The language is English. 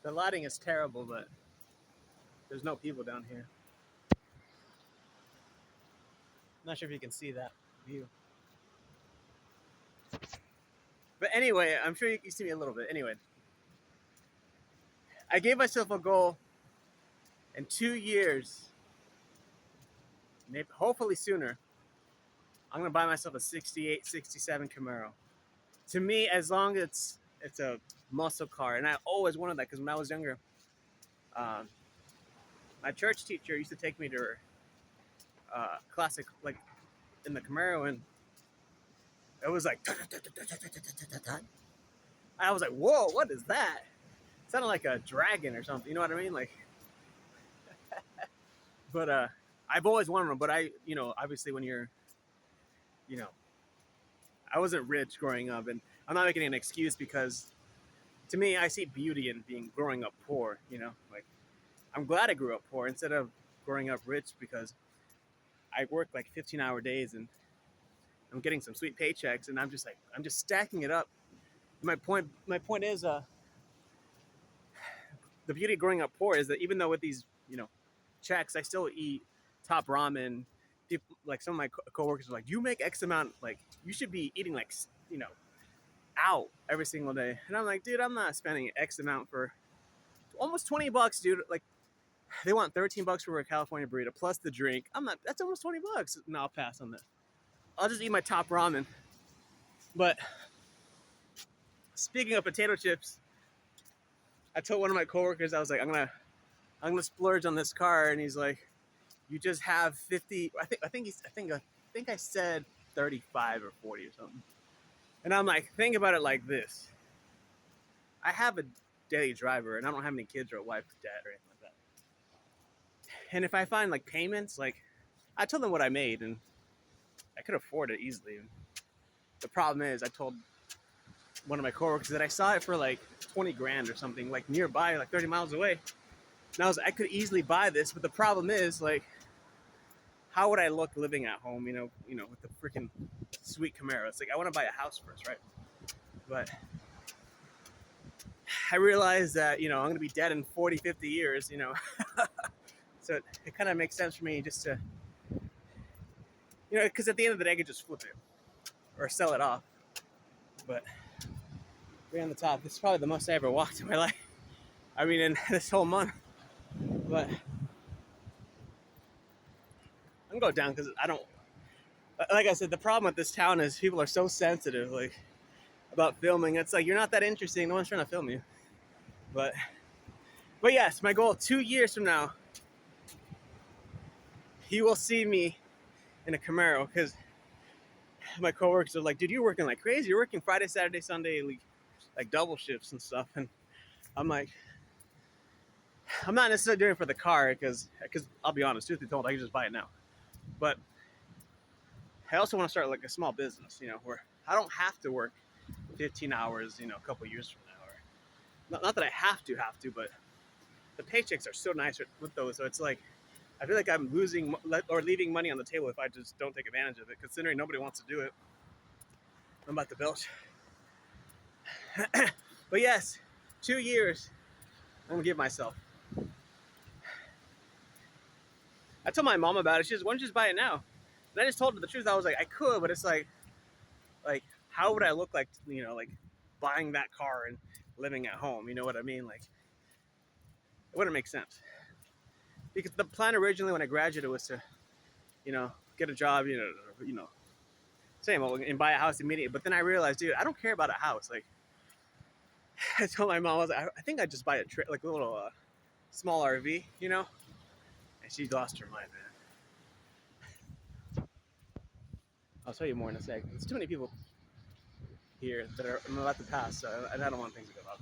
The lighting is terrible, but there's no people down here. I'm not sure if you can see that view. But anyway, I'm sure you see me a little bit. Anyway, I gave myself a goal in 2 years, maybe hopefully sooner. I'm gonna buy myself a 68, 67 Camaro. To me, as long as it's a muscle car, and I always wanted that because when I was younger, um, my church teacher used to take me to her classic, like in the Camaro, and it was like, I was like, whoa, what is that? It sounded like a dragon or something. You know what I mean? Like, but I've always wanted them. But obviously when you're, you know, I wasn't rich growing up, and I'm not making an excuse because to me, I see beauty in being growing up poor. Like I'm glad I grew up poor instead of growing up rich because I work like 15-hour days and I'm getting some sweet paychecks, and I'm just stacking it up. My point is, the beauty of growing up poor is that even though with these, checks, I still eat top ramen. People, like some of my coworkers are like, "You make X amount, like you should be eating like, out every single day." And I'm like, dude, I'm not spending X amount for almost $20, dude. Like they want $13 for a California burrito plus the drink. I'm not. That's almost $20. No, I'll pass on that. I'll just eat my top ramen. But speaking of potato chips, I told one of my coworkers, I was like, I'm gonna splurge on this car, and he's like, you just have 50. I think I said 35 or 40 or something. And I'm like, think about it like this: I have a daily driver, and I don't have any kids or a wife, or dad, or anything like that. And if I find like payments, like I told them what I made, and I could afford it easily. The problem is, I told one of my coworkers that I saw it for like 20 grand or something, like nearby, like 30 miles away. And I could easily buy this, but the problem is, like, how would I look living at home, with the freaking sweet Camaro? It's like, I want to buy a house first, right? But I realized that, I'm going to be dead in 40, 50 years, So it kind of makes sense for me just to, because at the end of the day, I could just flip it or sell it off. But way on the top, this is probably the most I ever walked in my life. I mean, in this whole month. But I'm going to go down because I don't, like I said, the problem with this town is people are so sensitive, like, about filming. It's like, you're not that interesting. No one's trying to film you. But yes, my goal 2 years from now, you will see me in a Camaro, because my coworkers are like, dude, you're working like crazy. You're working Friday, Saturday, Sunday, like double shifts and stuff. And I'm like, I'm not necessarily doing it for the car because I'll be honest, truth be told, I can just buy it now. But I also want to start like a small business, where I don't have to work 15 hours, a couple years from now. Or not that I have to, but the paychecks are so nice with those. So it's like, I feel like I'm losing or leaving money on the table if I just don't take advantage of it, considering nobody wants to do it. I'm about to belch. But yes, 2 years, I'm going to give myself. I told my mom about it. She says, why don't you just buy it now? And I just told her the truth. I was like, I could, but it's like, how would I look like, like buying that car and living at home? You know what I mean? Like, it wouldn't make sense. Because the plan originally when I graduated was to, get a job, same, and buy a house immediately. But then I realized, dude, I don't care about a house. Like, I told my mom, I was like, I think I'd just buy like a little small RV, And she lost her mind, man. I'll tell you more in a second. There's too many people here that I'm about to pass, so I don't want things to go up.